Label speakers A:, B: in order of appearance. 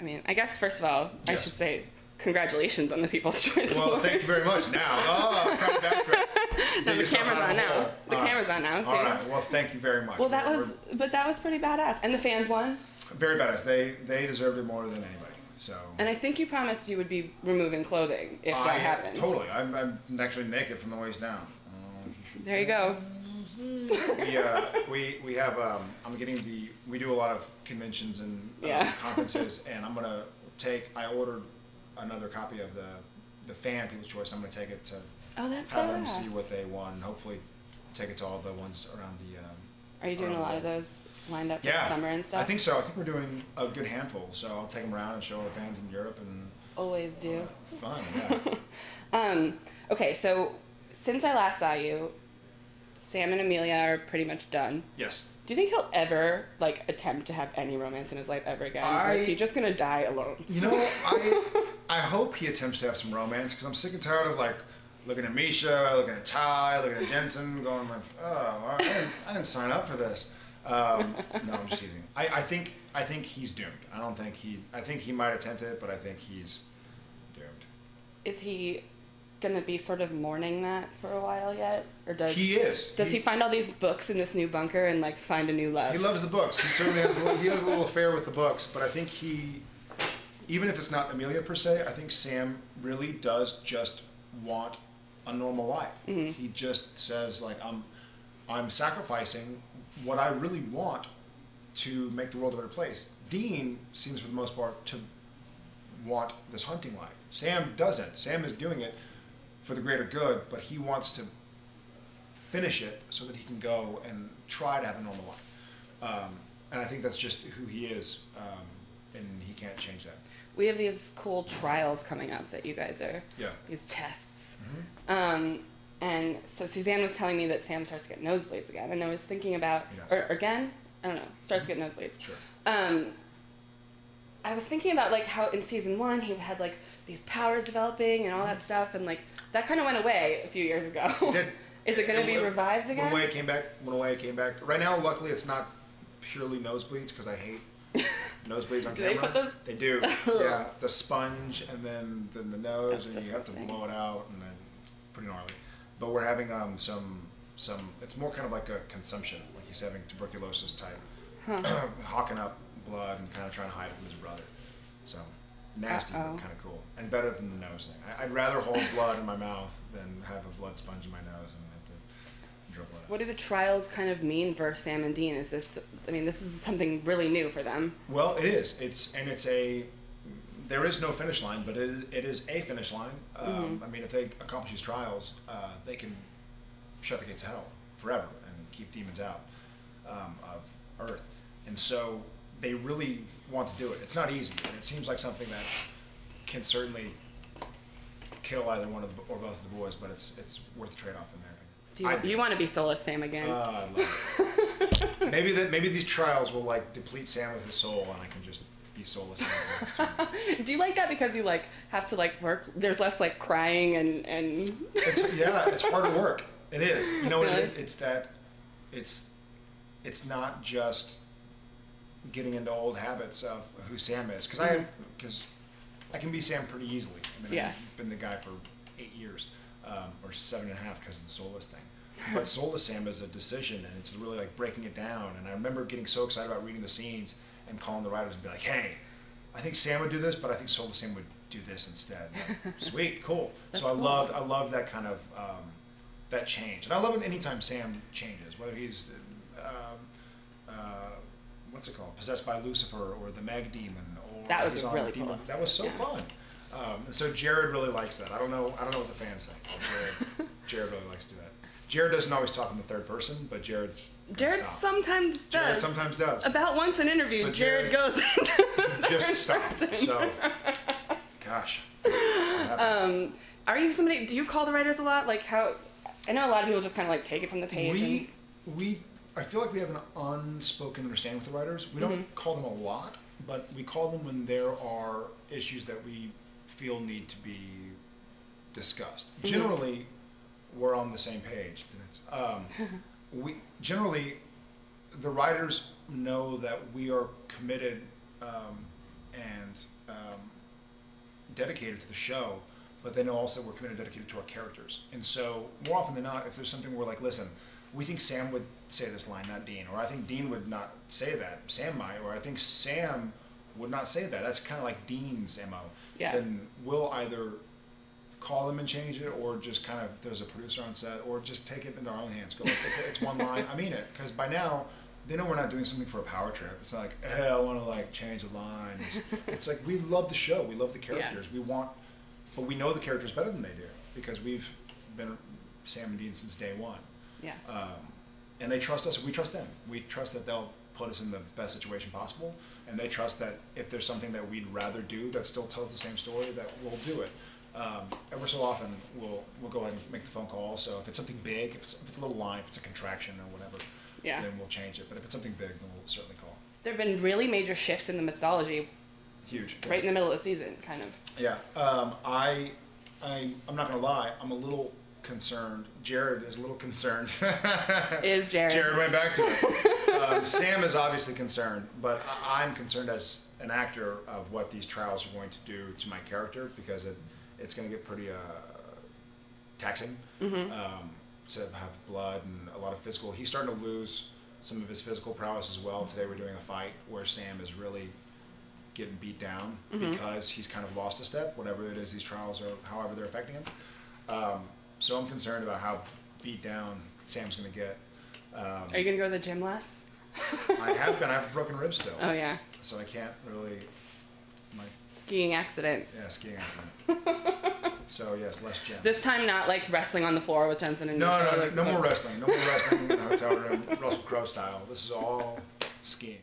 A: I mean, I guess first of all, I should say congratulations on the People's Choice
B: Well,
A: Award.
B: thank you very much. Now, I'm trying to backtrack.
A: No, the camera's on now. The camera's on now.
B: All right. Well, thank you very much.
A: Well, that was pretty badass. And the fans won?
B: Very badass. They deserved it more than anybody. So.
A: And I think you promised you would be removing clothing if that happened.
B: Totally. I'm actually naked from the waist down.
A: There you go.
B: We have we do a lot of conventions and conferences, and I ordered another copy of the fan People's Choice. I'm gonna take it to have them see what they won. Hopefully take it to all the ones around the.
A: Are you doing a lot of those lined up for the summer and stuff?
B: I think so. I think we're doing a good handful, so I'll take them around and show all the fans in Europe and.
A: Always do.
B: Fun, yeah.
A: Okay, so since I last saw you, Sam and Amelia are pretty much done.
B: Yes.
A: Do you think he'll ever attempt to have any romance in his life ever again? Or is he just gonna die alone?
B: You know, I hope he attempts to have some romance because I'm sick and tired of looking at Misha, looking at Ty, looking at Jensen, going oh, I didn't sign up for this. No, I'm just teasing. I think he's doomed. I think he might attempt it, but I think he's doomed. Is he
A: gonna be sort of mourning that for a while yet, or does he find all these books in this new bunker and find a new love?
B: He loves the books. He certainly has a little affair with the books, but I think even if it's not Amelia per se, I think Sam really does just want a normal life.
A: Mm-hmm.
B: He just says I'm sacrificing what I really want to make the world a better place. Dean seems for the most part to want this hunting life. Sam doesn't. Sam is doing it for the greater good, but he wants to finish it so that he can go and try to have a normal life. And I think that's just who he is, and he can't change that.
A: We have these cool trials coming up that you guys are, these tests.
B: Mm-hmm.
A: And so Suzanne was telling me that Sam starts to get nosebleeds again, and I was thinking about, or again, I don't know, starts to get nosebleeds.
B: Sure.
A: I was thinking about how in season 1 he had these powers developing and all that stuff, and that kind of went away a few years ago.
B: It did.
A: Is it going to be revived again?
B: Went away, it came back. Right now, luckily, it's not purely nosebleeds because I hate nosebleeds on camera.
A: Do they put those?
B: They do. Yeah, the sponge and then the nose, and you have to blow it out, and then it's pretty gnarly. But we're having some. It's more kind of like a consumption, like he's having tuberculosis type, hawking up blood and kind of trying to hide it from his brother. So nasty, but kind of cool, and better than the nose thing. I'd rather hold blood in my mouth than have a blood sponge in my nose and have to dribble it out.
A: What do the trials kind of mean for Sam and Dean? This is something really new for them.
B: Well, it is. There is no finish line, but it is a finish line. I mean, if they accomplish these trials, they can shut the gates of hell forever and keep demons out of Earth. And so they really want to do it. It's not easy, and it seems like something that can certainly kill either one of or both of the boys, but it's worth the trade-off in there.
A: Do you want to be soulless Sam again?
B: I'd love it. Maybe these trials will deplete Sam of his soul, and I can just be soulless.
A: Do you like that because you have to work? There's less crying and.
B: It's harder work. It is. You know what
A: Really?
B: it is? It's that it's not just getting into old habits of who Sam is, because I can be Sam pretty easily. I mean, I've been the guy for 8 years, or 7.5 because of the soulless thing. But soulless Sam is a decision, and it's really breaking it down. And I remember getting so excited about reading the scenes and calling the writers and be like, "Hey, I think Sam would do this, but I think soulless Sam would do this instead." Sweet, cool. So I loved that kind of that change, and I love it anytime Sam changes, whether he's what's it called, possessed by Lucifer or the Meg Demon, or
A: that was really
B: demon.
A: cool.
B: That was so fun. So Jared really likes that. I don't know what the fans think. Jared really likes to do that. Jared doesn't always talk in the third person, but Jared
A: sometimes does.
B: Jared sometimes does.
A: About once an interview, Jared goes
B: just stop. So, gosh.
A: Are you somebody? Do you call the writers a lot? How? I know a lot of people just kind of take it from the page.
B: I feel like we have an unspoken understanding with the writers. We don't call them a lot, but we call them when there are issues that we feel need to be discussed. Generally, we're on the same page. Generally, the writers know that we are committed and dedicated to the show, but they know also we're committed and dedicated to our characters. And so more often than not, if there's something we're like, listen, we think Sam would say this line, not Dean, or I think Dean would not say that, Sam might, or I think Sam would not say that. That's kind of like Dean's MO.
A: Yeah.
B: Then we'll either call them and change it, or just kind of, if there's a producer on set, or just take it into our own hands. Go, like, it's one line. I mean it, because by now they know we're not doing something for a power trip. It's not like, hey, I want to like change a line. It's like we love the show, we love the characters, but we know the characters better than they do because we've been Sam and Dean since day one.
A: Yeah.
B: And they trust us. We trust them. We trust that they'll put us in the best situation possible, and they trust that if there's something that we'd rather do that still tells the same story, that we'll do it. Ever so often, we'll go ahead and make the phone call. So if it's something big, if it's a little line, if it's a contraction or whatever, then we'll change it. But if it's something big, then we'll certainly call.
A: There have been really major shifts in the mythology.
B: Huge.
A: Right in the middle of the season, kind of.
B: Yeah. I'm not gonna lie. I'm a little concerned. Jared is a little concerned.
A: Is Jared?
B: Jared went back to it. Sam is obviously concerned, but I'm concerned as an actor of what these trials are going to do to my character, because it's going to get pretty taxing to have blood and a lot of physical. He's starting to lose some of his physical prowess as well. Today we're doing a fight where Sam is really getting beat down because he's kind of lost a step, whatever it is these trials are, however they're affecting him. So I'm concerned about how beat down Sam's going to get.
A: Are you going to go to the gym less?
B: I have been. I have broken ribs still.
A: Oh, yeah.
B: So I can't really...
A: Skiing accident.
B: Yeah, skiing accident. So, yes, less gym.
A: This time not like wrestling on the floor with Jensen and
B: No more wrestling. No more wrestling in the hotel room, Russell Crowe style. This is all skiing.